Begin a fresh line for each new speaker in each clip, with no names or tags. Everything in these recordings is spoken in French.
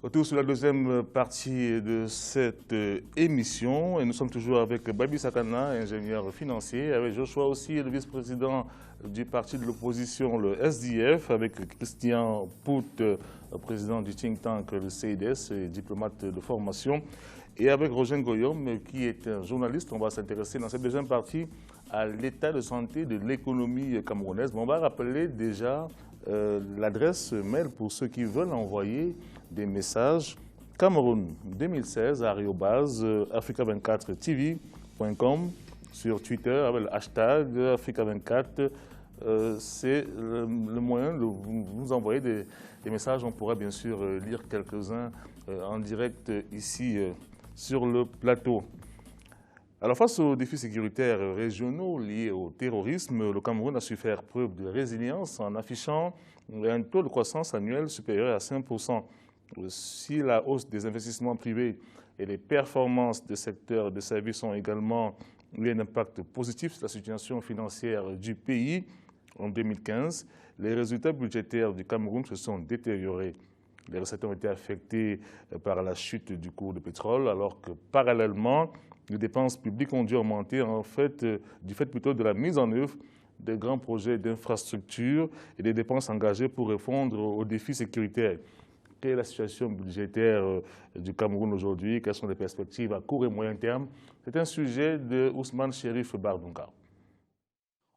Retour sur la deuxième partie de cette émission et nous sommes toujours avec Babi Sakana, ingénieur financier, avec Joshua aussi, le vice-président du parti de l'opposition, le SDF, avec Christian Pout, président du think tank, le CIDS, et diplomate de formation, et avec Roger Ngoyom, qui est un journaliste. On va s'intéresser dans cette deuxième partie à l'état de santé de l'économie camerounaise. Mais on va rappeler déjà l'adresse mail pour ceux qui veulent envoyer des messages. Cameroun 2016 @africa24tv.com, sur Twitter avec le hashtag Africa24. C'est le moyen de vous envoyer des messages. On pourra bien sûr lire quelques-uns en direct ici sur le plateau. Alors, face aux défis sécuritaires régionaux liés au terrorisme, le Cameroun a su faire preuve de résilience en affichant un taux de croissance annuel supérieur à 5%. Si la hausse des investissements privés et les performances des secteurs de services ont également eu un impact positif sur la situation financière du pays, en 2015, les résultats budgétaires du Cameroun se sont détériorés. Les recettes ont été affectées par la chute du cours du pétrole, alors que parallèlement, les dépenses publiques ont dû augmenter en fait, du fait plutôt de la mise en œuvre de grands projets d'infrastructure et des dépenses engagées pour répondre aux défis sécuritaires. Quelle est la situation budgétaire du Cameroun aujourd'hui? Quelles sont les perspectives à court et moyen terme? C'est un sujet de Ousmane Chérif Bardunga.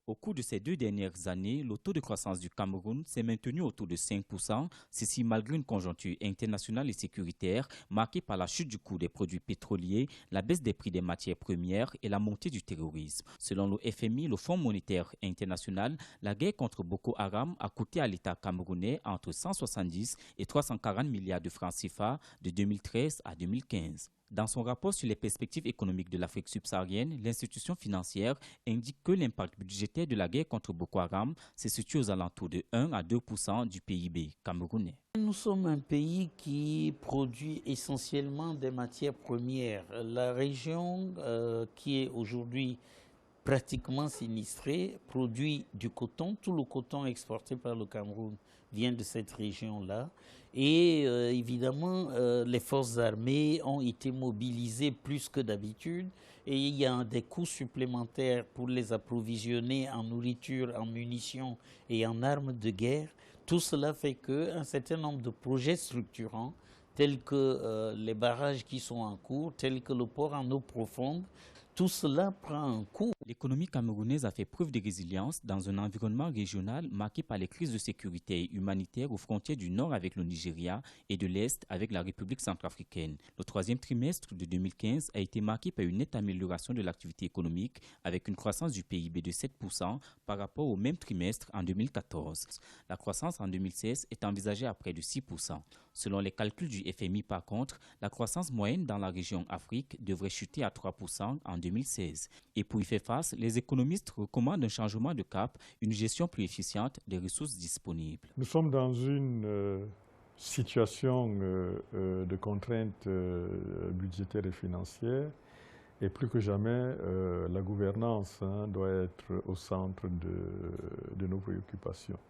Au cours de ces 2 dernières années, le taux de croissance du Cameroun s'est maintenu autour de 5%, ceci malgré une conjoncture internationale et sécuritaire marquée par la chute du cours des produits pétroliers, la baisse des prix des matières premières et la montée du terrorisme. Selon le FMI, le Fonds monétaire international, la guerre contre Boko Haram a coûté à l'État camerounais entre 170 et 340 milliards de francs CFA de 2013 à 2015. Dans son rapport sur les perspectives économiques de l'Afrique subsaharienne, l'institution financière indique que l'impact budgétaire de la guerre contre Boko Haram se situe aux alentours de 1 à 2% du PIB camerounais.
Nous sommes un pays qui produit essentiellement des matières premières. La région qui est aujourd'hui pratiquement sinistrée produit du coton. Tout le coton exporté par le Cameroun vient de cette région-là. Et évidemment, les forces armées ont été mobilisées plus que d'habitude. Et il y a des coûts supplémentaires pour les approvisionner en nourriture, en munitions et en armes de guerre. Tout cela fait qu'un certain nombre de projets structurants, tels que les barrages qui sont en cours, tels que le port en eau profonde, tout cela prend un coût.
L'économie camerounaise a fait preuve de résilience dans un environnement régional marqué par les crises de sécurité humanitaire aux frontières du nord avec le Nigeria et de l'est avec la République centrafricaine. Le 3e trimestre de 2015 a été marqué par une nette amélioration de l'activité économique avec une croissance du PIB de 7% par rapport au même trimestre en 2014. La croissance en 2016 est envisagée à près de 6%. Selon les calculs du FMI, par contre, la croissance moyenne dans la région Afrique devrait chuter à 3% en 2016. Et pour y faire face, les économistes recommandent un changement de cap, une gestion plus efficiente des ressources disponibles.
Nous sommes dans une situation de contraintes budgétaires et financières. Et plus que jamais, la gouvernance doit être au centre de nos préoccupations.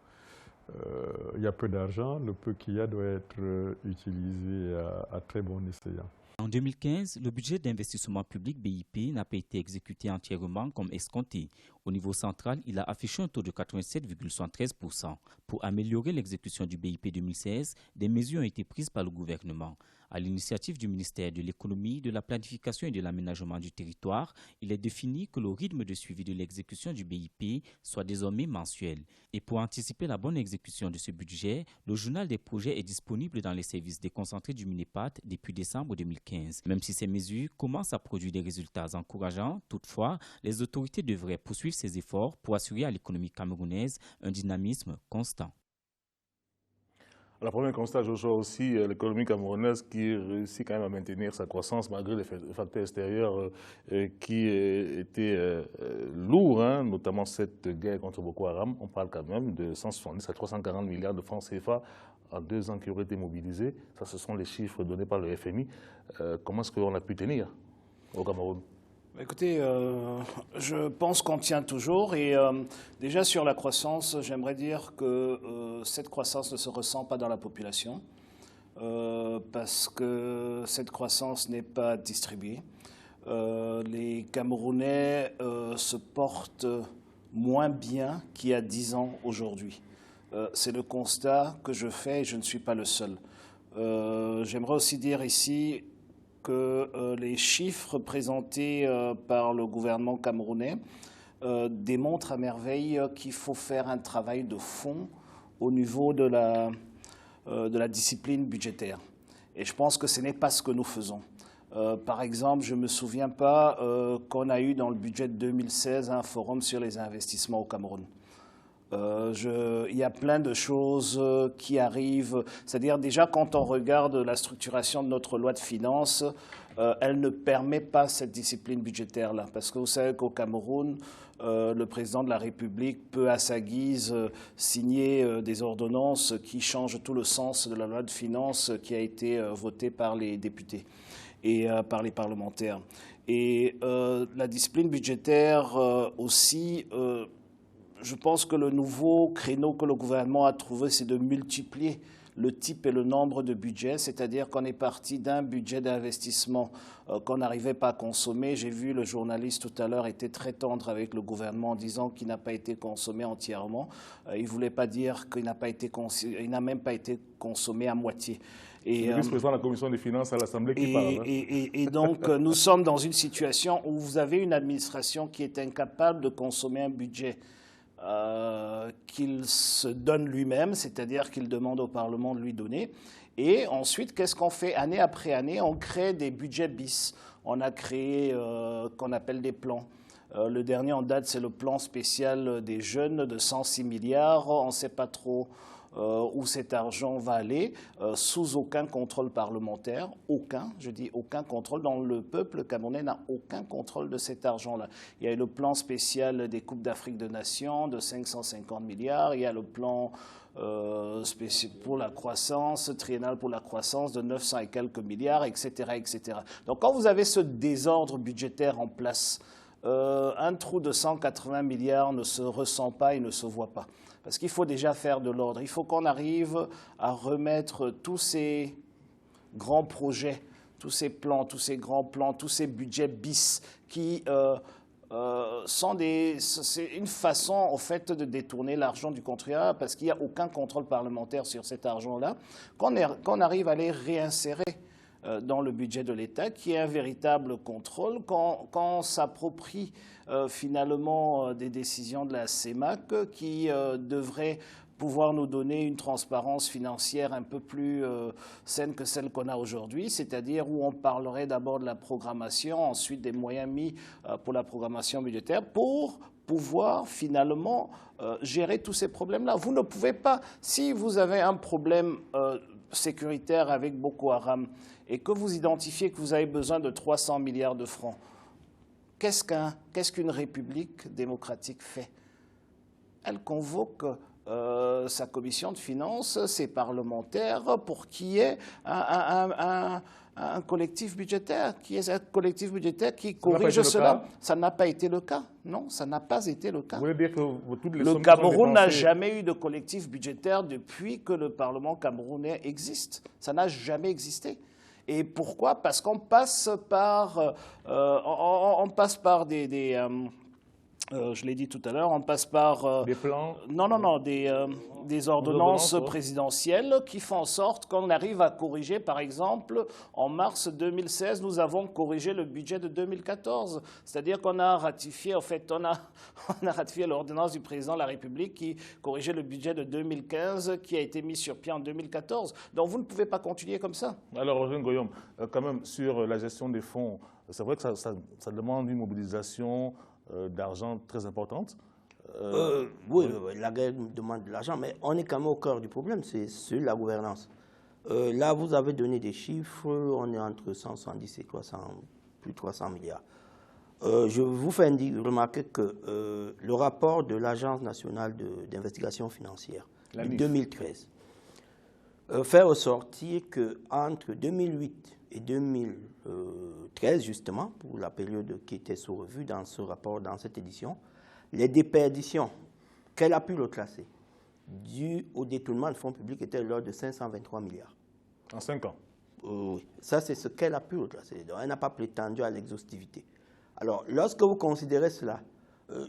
Il y a peu d'argent, le peu qu'il y a doit être utilisé à très bon escient.
En 2015, le budget d'investissement public BIP n'a pas été exécuté entièrement comme escompté. Au niveau central, il a affiché un taux de 87,73%. Pour améliorer l'exécution du BIP 2016, des mesures ont été prises par le gouvernement. À l'initiative du ministère de l'Économie, de la Planification et de l'Aménagement du territoire, il est défini que le rythme de suivi de l'exécution du BIP soit désormais mensuel. Et pour anticiper la bonne exécution de ce budget, le journal des projets est disponible dans les services déconcentrés du MINEPAT depuis décembre 2015. Même si ces mesures commencent à produire des résultats encourageants, toutefois, les autorités devraient poursuivre ces efforts pour assurer à l'économie camerounaise un dynamisme constant.
Le premier constat, je vois aussi l'économie camerounaise qui réussit quand même à maintenir sa croissance malgré les facteurs extérieurs qui étaient lourds, notamment cette guerre contre Boko Haram. On parle quand même de 170 à 340 milliards de francs CFA en 2 ans qui auraient été mobilisés. Ça, ce sont les chiffres donnés par le FMI. Comment est-ce qu'on a pu tenir au Cameroun?
Écoutez, je pense qu'on tient toujours et déjà sur la croissance, j'aimerais dire que cette croissance ne se ressent pas dans la population. parce que cette croissance n'est pas distribuée. Les Camerounais se portent moins bien qu'il y a 10 ans aujourd'hui. C'est le constat que je fais et je ne suis pas le seul. J'aimerais aussi dire ici que les chiffres présentés par le gouvernement camerounais démontrent à merveille qu'il faut faire un travail de fond au niveau de la discipline budgétaire. Et je pense que ce n'est pas ce que nous faisons. Par exemple, je ne me souviens pas qu'on a eu dans le budget de 2016 un forum sur les investissements au Cameroun. Il y a plein de choses qui arrivent. C'est-à-dire déjà quand on regarde la structuration de notre loi de finances, elle ne permet pas cette discipline budgétaire-là. Parce que vous savez qu'au Cameroun, le président de la République peut à sa guise signer des ordonnances qui changent tout le sens de la loi de finances qui a été votée par les députés et par les parlementaires. Et la discipline budgétaire aussi, je pense que le nouveau créneau que le gouvernement a trouvé, c'est de multiplier le type et le nombre de budgets, c'est-à-dire qu'on est parti d'un budget d'investissement qu'on n'arrivait pas à consommer. J'ai vu le journaliste tout à l'heure était très tendre avec le gouvernement en disant qu'il n'a pas été consommé entièrement. Il ne voulait pas dire qu'il n'a même pas été consommé à moitié.
Et le vice-président de la Commission des finances à l'Assemblée qui parle. Hein.
Et donc, nous sommes dans une situation où vous avez une administration qui est incapable de consommer un budget qu'il se donne lui-même, c'est-à-dire qu'il demande au Parlement de lui donner. Et ensuite, qu'est-ce qu'on fait? Année après année, on crée des budgets bis. On a créé qu'on appelle des plans. Le dernier en date, c'est le plan spécial des jeunes de 106 milliards. On ne sait pas trop où cet argent va aller, sous aucun contrôle parlementaire, je dis aucun contrôle, dans le peuple camerounais n'a aucun contrôle de cet argent-là. Il y a le plan spécial des Coupes d'Afrique de Nations de 550 milliards, il y a le plan spécial pour la croissance, triennal pour la croissance de 900 et quelques milliards, etc., etc. Donc quand vous avez ce désordre budgétaire en place, un trou de 180 milliards ne se ressent pas et ne se voit pas. Parce qu'il faut déjà faire de l'ordre. Il faut qu'on arrive à remettre tous ces grands projets, tous ces plans, tous ces grands plans, tous ces budgets bis qui c'est une façon en fait de détourner l'argent du contribuable parce qu'il n'y a aucun contrôle parlementaire sur cet argent-là, qu'on arrive à les réinsérer dans le budget de l'État, qui est un véritable contrôle, quand on s'approprie finalement des décisions de la CEMAC qui devraient pouvoir nous donner une transparence financière un peu plus saine que celle qu'on a aujourd'hui, c'est-à-dire où on parlerait d'abord de la programmation, ensuite des moyens mis pour la programmation budgétaire, pour pouvoir finalement gérer tous ces problèmes-là. Vous ne pouvez pas, si vous avez un problème sécuritaire avec Boko Haram et que vous identifiez que vous avez besoin de 300 milliards de francs, qu'est-ce qu'une république démocratique fait? Elle convoque sa commission de finances, ses parlementaires, pour qu'il y ait un collectif budgétaire, qui corrige cela. Ça n'a pas été le cas. Non, ça n'a pas été le cas.
Vous voulez dire que toutes les
le Cameroun n'a jamais eu de collectif budgétaire depuis que le Parlement camerounais existe. Ça n'a jamais existé. Et pourquoi? Parce qu'on passe par, je l'ai dit tout à l'heure, on passe par
des plans.
Des ordonnances présidentielles qui font en sorte qu'on arrive à corriger. Par exemple, en mars 2016, nous avons corrigé le budget de 2014. C'est-à-dire qu'on a ratifié, on a ratifié l'ordonnance du président de la République qui corrigeait le budget de 2015 qui a été mis sur pied en 2014. Donc vous ne pouvez pas continuer comme ça.
Alors, Roger Ngoyom, quand même, sur la gestion des fonds, c'est vrai que ça demande une mobilisation d'argent très importante.
Oui, la guerre demande de l'argent, mais on est quand même au cœur du problème, c'est sur la gouvernance. Là, vous avez donné des chiffres, on est entre 170 et 300, plus de 300 milliards. Je vous fais remarquer que le rapport de l'Agence nationale d'investigation financière de 2013 fait ressortir qu'entre 2008 et 2013, justement, pour la période qui était sous revue dans ce rapport, dans cette édition, les déperditions qu'elle a pu reclasser dues au détournement de fonds publics étaient de l'ordre de 523 milliards.
En 5 ans?
Oui, ça c'est ce qu'elle a pu reclasser. Elle n'a pas prétendu à l'exhaustivité. Alors, lorsque vous considérez cela,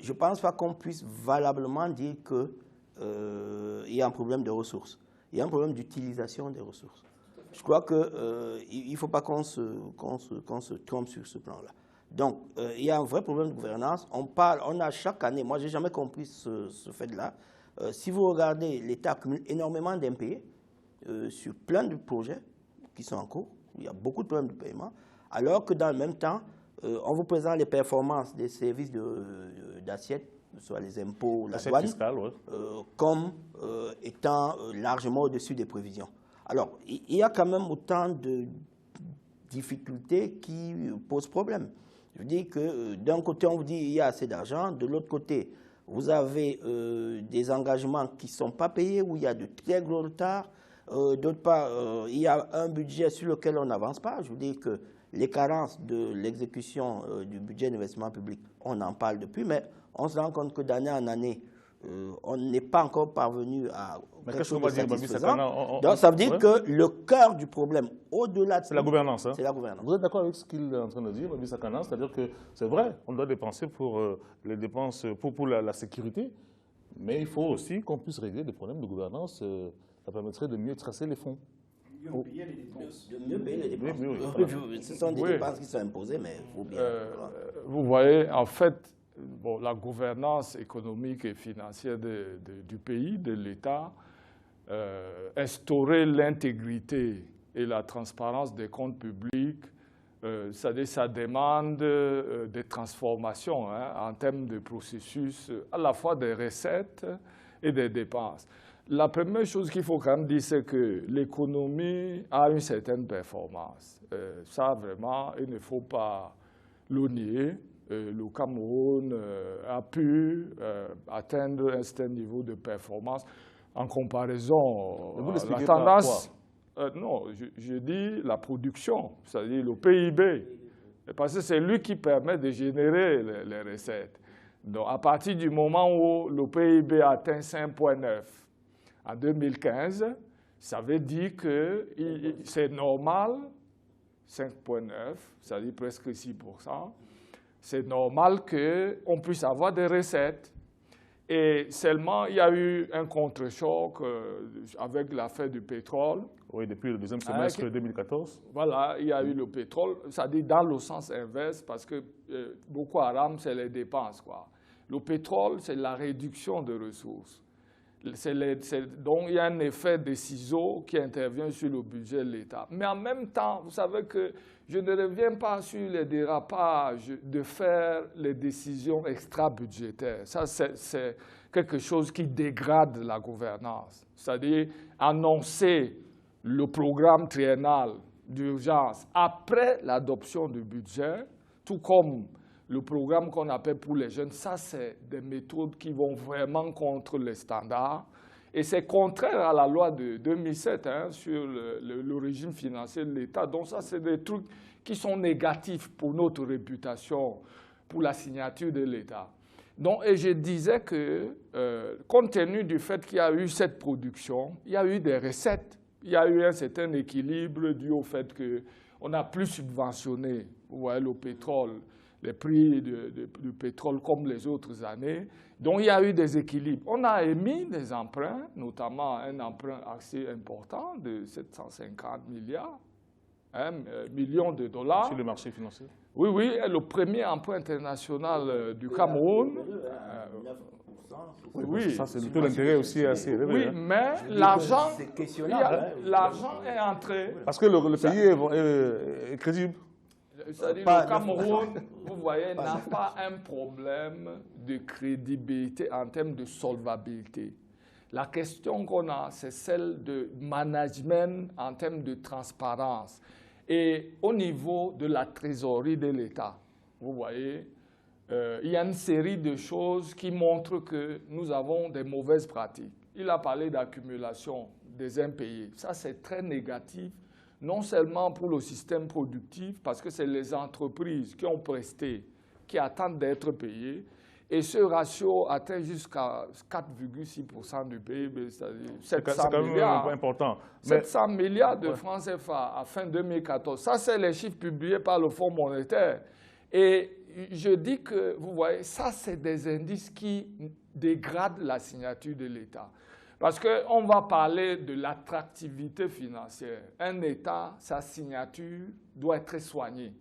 je ne pense pas qu'on puisse valablement dire qu'il y a un problème de ressources. Il y a un problème d'utilisation des ressources. Je crois qu'il ne faut pas qu'on se trompe sur ce plan-là. Donc, il y a un vrai problème de gouvernance. On a chaque année, moi je n'ai jamais compris ce fait-là. Si vous regardez, l'État accumule énormément d'impayés sur plein de projets qui sont en cours. Il y a beaucoup de problèmes de paiement. Alors que dans le même temps, on vous présente les performances des services d'assiette, soit les impôts, la douane,
fiscale, ouais.
comme étant largement au-dessus des prévisions. Alors, il y a quand même autant de difficultés qui posent problème. Je dis que d'un côté, on vous dit qu'il y a assez d'argent, de l'autre côté, vous avez des engagements qui ne sont pas payés, où il y a de très gros retards. D'autre part, il y a un budget sur lequel on n'avance pas. Je vous dis que les carences de l'exécution du budget d'investissement public, on en parle depuis, mais on se rend compte que d'année en année, on n'est pas encore parvenu à quelque chose de satisfaisant. Donc ça veut dire que le cœur du problème, au-delà de
c'est la gouvernance. Hein?
C'est la gouvernance.
Vous êtes d'accord avec ce qu'il est en train de dire, Babi Sakana? C'est-à-dire que c'est vrai, on doit dépenser pour les dépenses pour la sécurité, mais il faut aussi qu'on puisse régler des problèmes de gouvernance. Ça permettrait de mieux tracer les fonds.
Mieux payer les dépenses.
De mieux payer les dépenses.
Oui.
Ce sont des dépenses qui sont imposées, mais il faut bien.
Vous voyez, en fait, bon, la gouvernance économique et financière du pays, de l'État, instaurer l'intégrité et la transparence des comptes publics, ça demande des transformations en termes de processus, à la fois des recettes et des dépenses. La première chose qu'il faut quand même dire, c'est que l'économie a une certaine performance. Ça, vraiment, il ne faut pas le nier. Le Cameroun a pu atteindre un certain niveau de performance en comparaison à la tendance. Non, je dis la production, c'est-à-dire le PIB, parce que c'est lui qui permet de générer les recettes. Donc, à partir du moment où le PIB atteint 5,9 en 2015, ça veut dire que c'est normal, 5,9, c'est-à-dire presque 6%. C'est normal qu'on puisse avoir des recettes. Et seulement, il y a eu un contre-choc avec l'affaire du pétrole.
Oui, depuis le deuxième semestre 2014.
Voilà, il y a eu le pétrole, c'est-à-dire dans le sens inverse, parce que Boko Haram, c'est les dépenses, quoi. Le pétrole, c'est la réduction de ressources. Donc, il y a un effet de ciseaux qui intervient sur le budget de l'État. Mais en même temps, vous savez que je ne reviens pas sur les dérapages de faire les décisions extra-budgétaires. Ça, c'est quelque chose qui dégrade la gouvernance. C'est-à-dire annoncer le programme triennal d'urgence après l'adoption du budget, tout comme le programme qu'on appelle pour les jeunes, ça, c'est des méthodes qui vont vraiment contre les standards. Et c'est contraire à la loi de 2007 sur le régime financier de l'État. Donc ça, c'est des trucs qui sont négatifs pour notre réputation, pour la signature de l'État. Donc, et je disais que, compte tenu du fait qu'il y a eu cette production, il y a eu des recettes, il y a eu un certain équilibre dû au fait qu'on a plus subventionné, vous voyez, le pétrole, les prix du pétrole comme les autres années. Donc, il y a eu des équilibres. On a émis des emprunts, notamment un emprunt assez important de 750 millions de dollars.
Sur le marché financier.
Oui, oui, le premier emprunt international du Cameroun.
Oui, ça, c'est le taux d'intérêt aussi assez élevé.
Oui, mais l'argent est entré.
Parce que le pays est crédible.
C'est-à-dire le Cameroun, vous voyez, n'a pas un problème de crédibilité en termes de solvabilité. La question qu'on a, c'est celle de management en termes de transparence. Et au niveau de la trésorerie de l'État, vous voyez, il y a une série de choses qui montrent que nous avons des mauvaises pratiques. Il a parlé d'accumulation des impayés. Ça, c'est très négatif. Non seulement pour le système productif, parce que c'est les entreprises qui ont presté, qui attendent d'être payées,
Et ce ratio atteint jusqu'à 4,6% du PIB, c'est-à-dire 700 milliards.
Important.
700 milliards de francs CFA à fin 2014. Ça, c'est les chiffres publiés par le Fonds monétaire. Et je dis que, vous voyez, ça, c'est des indices qui dégradent la signature de l'État. Parce qu'on va parler de l'attractivité financière. Un État, sa signature doit être soignée.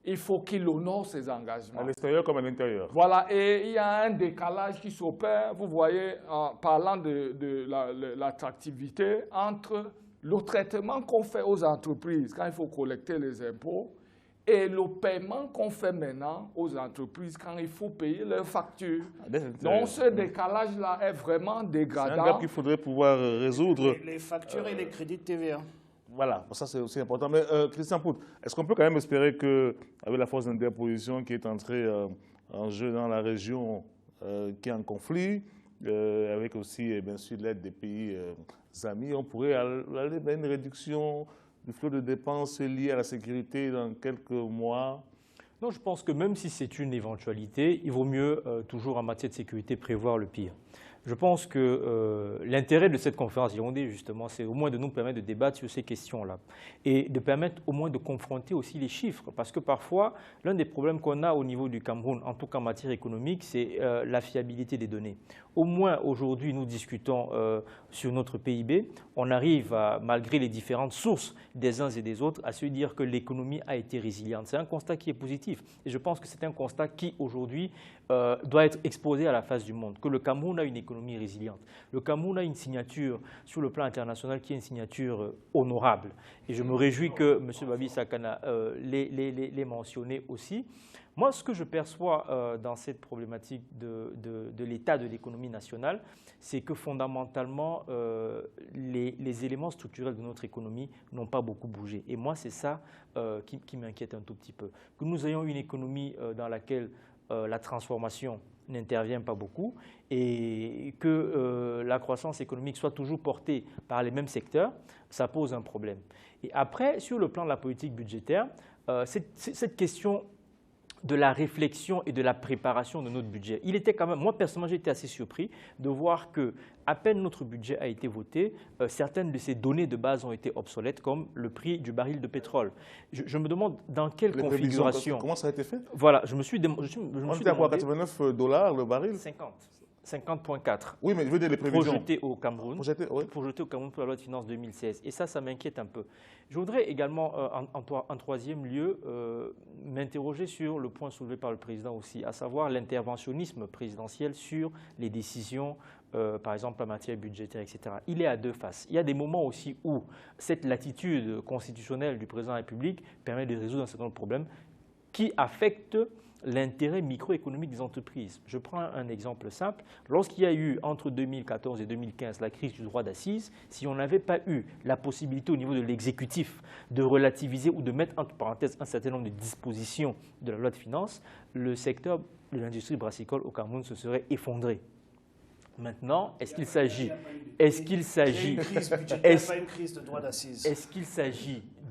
Il faut qu'il honore ses engagements.
À l'extérieur comme à l'intérieur.
Voilà, et il y a un décalage qui s'opère, vous voyez, en parlant de l'attractivité, entre le traitement qu'on fait aux entreprises quand il faut collecter les impôts et le paiement qu'on fait maintenant aux entreprises quand il faut payer leurs factures. Donc ce décalage-là est vraiment dégradant.
C'est un gap qu'il faudrait pouvoir résoudre.
Les factures et les crédits de TVA.
Voilà, ça c'est aussi important. Mais Christian Pout, est-ce qu'on peut quand même espérer qu'avec la force d'interposition qui est entrée en jeu dans la région qui est en conflit, avec aussi bien sûr l'aide des pays amis, on pourrait aller vers une réduction du flot de dépenses liées à la sécurité dans quelques mois?
Non, je pense que même si c'est une éventualité, il vaut mieux toujours en matière de sécurité prévoir le pire. Je pense que l'intérêt de cette conférence Yaoundé, justement, c'est au moins de nous permettre de débattre sur ces questions-là et de permettre au moins de confronter aussi les chiffres. Parce que parfois, l'un des problèmes qu'on a au niveau du Cameroun, en tout cas en matière économique, c'est la fiabilité des données. Au moins, aujourd'hui, nous discutons sur notre PIB. On arrive, malgré les différentes sources des uns et des autres, à se dire que l'économie a été résiliente. C'est un constat qui est positif. Et je pense que c'est un constat qui, aujourd'hui, doit être exposé à la face du monde, que le Cameroun a une économie résiliente. Le Cameroun a une signature sur le plan international qui est une signature honorable. Et je me réjouis que M. Babi Sakana l'ait mentionné aussi. Moi, ce que je perçois dans cette problématique de l'état de l'économie nationale, c'est que fondamentalement, les éléments structurels de notre économie n'ont pas beaucoup bougé. Et moi, c'est ça qui m'inquiète un tout petit peu. Que nous ayons une économie dans laquelle la transformation n'intervient pas beaucoup et que la croissance économique soit toujours portée par les mêmes secteurs, ça pose un problème. Et après, sur le plan de la politique budgétaire, cette question de la réflexion et de la préparation de notre budget. Il était quand même, moi personnellement, j'ai été assez surpris de voir que, à peine notre budget a été voté, certaines de ces données de base ont été obsolètes, comme le prix du baril de pétrole. Je me demande dans quelle configuration.
Comment ça a été fait?
Voilà, je me suis
demandé. On était à quoi, $89 le baril?
50,4.
Oui, mais je veux dire les prévisions.
Projeté au Cameroun.
Oui.
Projeté au Cameroun pour la loi de finances 2016. Et ça m'inquiète un peu. Je voudrais également, en troisième lieu, m'interroger sur le point soulevé par le président aussi, à savoir l'interventionnisme présidentiel sur les décisions, par exemple en matière budgétaire, etc. Il est à deux faces. Il y a des moments aussi où cette latitude constitutionnelle du président de la République permet de résoudre un certain nombre de problèmes qui affectent l'intérêt microéconomique des entreprises. Je prends un exemple simple. Lorsqu'il y a eu entre 2014 et 2015 la crise du droit d'assises, si on n'avait pas eu la possibilité au niveau de l'exécutif de relativiser ou de mettre entre parenthèses un certain nombre de dispositions de la loi de finances, le secteur de l'industrie brassicole au Cameroun se serait effondré. Maintenant, est-ce qu'il s'agit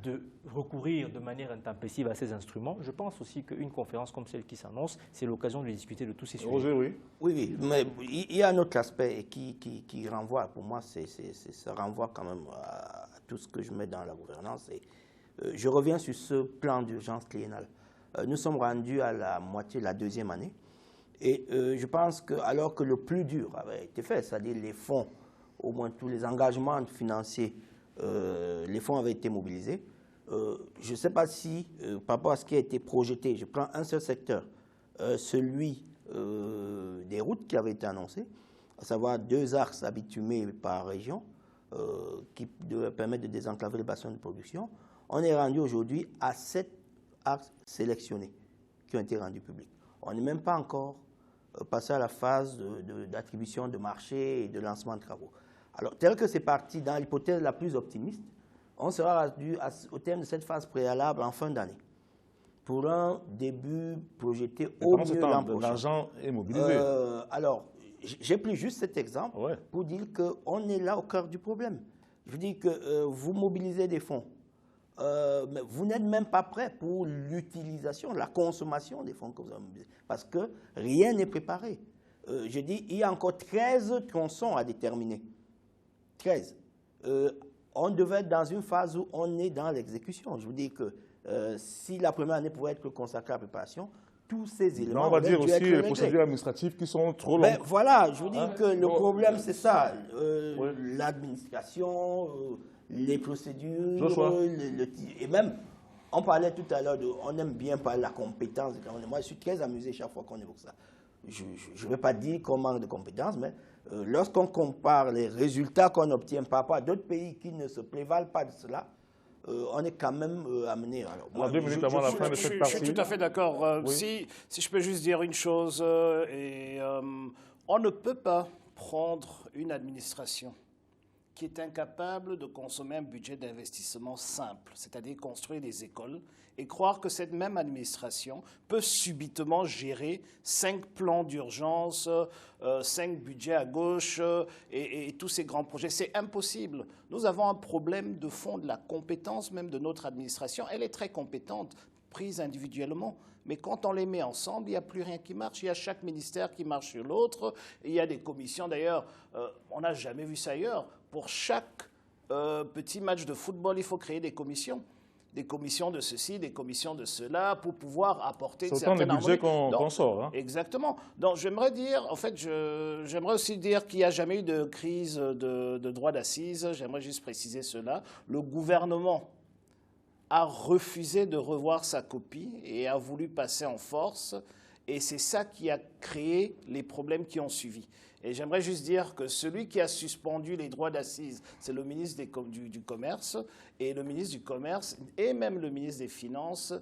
de recourir de manière intempestive à ces instruments? Je pense aussi qu'une conférence comme celle qui s'annonce, c'est l'occasion de discuter de tous ces sujets.
Roger, oui.
Oui, mais il y a un autre aspect qui renvoie, pour moi, ça renvoie quand même à tout ce que je mets dans la gouvernance. Et, je reviens sur ce plan d'urgence triennal. Nous sommes rendus à la moitié de la deuxième année. Et je pense que, alors que le plus dur avait été fait, c'est-à-dire les fonds, au moins tous les engagements financiers, les fonds avaient été mobilisés. Je ne sais pas si, par rapport à ce qui a été projeté, je prends un seul secteur, celui des routes qui avait été annoncé, à savoir 2 axes à bitumer par région, qui devaient permettre de désenclaver les bassins de production. On est rendu aujourd'hui à 7 axes sélectionnés qui ont été rendus publics. On n'est même pas encore passé à la phase d'attribution de marché et de lancement de travaux. Alors, tel que c'est parti dans l'hypothèse la plus optimiste, on sera rendu au terme de cette phase préalable en fin d'année, pour un début projeté au mieux l'an prochain.
L'argent est mobilisé.
Alors, j'ai pris juste cet exemple pour dire qu'on est là au cœur du problème. Je veux dire que vous mobilisez des fonds mais vous n'êtes même pas prêt pour l'utilisation, la consommation des fonds que vous avez mobilisés, parce que rien n'est préparé. Je dis, il y a encore 13 tronçons à déterminer. 13. On devait être dans une phase où on est dans l'exécution. Je vous dis que si la première année pouvait être consacrée à la préparation, tous ces éléments...
Là, on va dire aussi les procédures administratives qui sont trop longues.
Ben, voilà, je vous dis que le problème, c'est ça. L'administration, les procédures, et même, on parlait tout à l'heure, on aime bien parler de la compétence. Moi, je suis très amusé chaque fois qu'on évoque ça. Je ne vais pas dire qu'on manque de compétences, mais lorsqu'on compare les résultats qu'on obtient par rapport à d'autres pays qui ne se prévalent pas de cela, on est quand même amené. Alors,
moi, 2 minutes avant la fin de cette partie.
Je suis tout à fait d'accord. Si je peux juste dire une chose, on ne peut pas prendre une administration qui est incapable de consommer un budget d'investissement simple, c'est-à-dire construire des écoles, et croire que cette même administration peut subitement gérer 5 plans d'urgence, 5 budgets à gauche et tous ces grands projets. C'est impossible. Nous avons un problème de fond de la compétence même de notre administration. Elle est très compétente, prise individuellement. Mais quand on les met ensemble, il n'y a plus rien qui marche. Il y a chaque ministère qui marche sur l'autre. Il y a des commissions. D'ailleurs, on n'a jamais vu ça ailleurs. Pour chaque petit match de football, il faut créer des commissions. Des commissions de ceci, des commissions de cela, pour pouvoir apporter une certaine harmonie.
C'est autant de budget qu'on sort. Hein.
Exactement. Donc, j'aimerais dire, en fait, j'aimerais aussi dire qu'il n'y a jamais eu de crise de droit d'assises. J'aimerais juste préciser cela. Le gouvernement a refusé de revoir sa copie et a voulu passer en force. Et c'est ça qui a créé les problèmes qui ont suivi. Et j'aimerais juste dire que celui qui a suspendu les droits d'assises, c'est le ministre du Commerce. Et le ministre du Commerce et même le ministre des Finances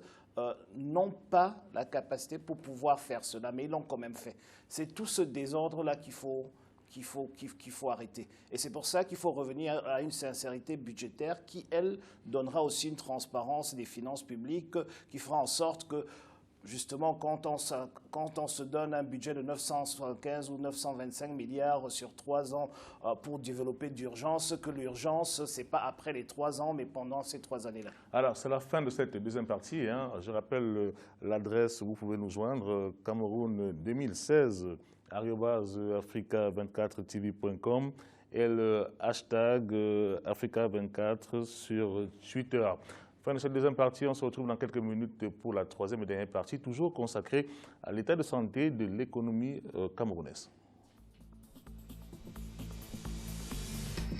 n'ont pas la capacité pour pouvoir faire cela. Mais ils l'ont quand même fait. C'est tout ce désordre-là qu'il faut arrêter. Et c'est pour ça qu'il faut revenir à une sincérité budgétaire qui, elle, donnera aussi une transparence des finances publiques, qui fera en sorte que, justement, quand on se donne un budget de 975 ou 925 milliards sur 3 ans pour développer d'urgence, que l'urgence, ce n'est pas après les 3 ans, mais pendant ces 3 années-là. Alors, c'est la fin de cette deuxième partie. Hein. Je rappelle l'adresse où vous pouvez nous joindre, Cameroun 2016. @africa24tv.com et le hashtag Africa24 sur Twitter. Fin de cette deuxième partie, on se retrouve dans quelques minutes pour la troisième et dernière partie, toujours consacrée à l'état de santé de l'économie camerounaise.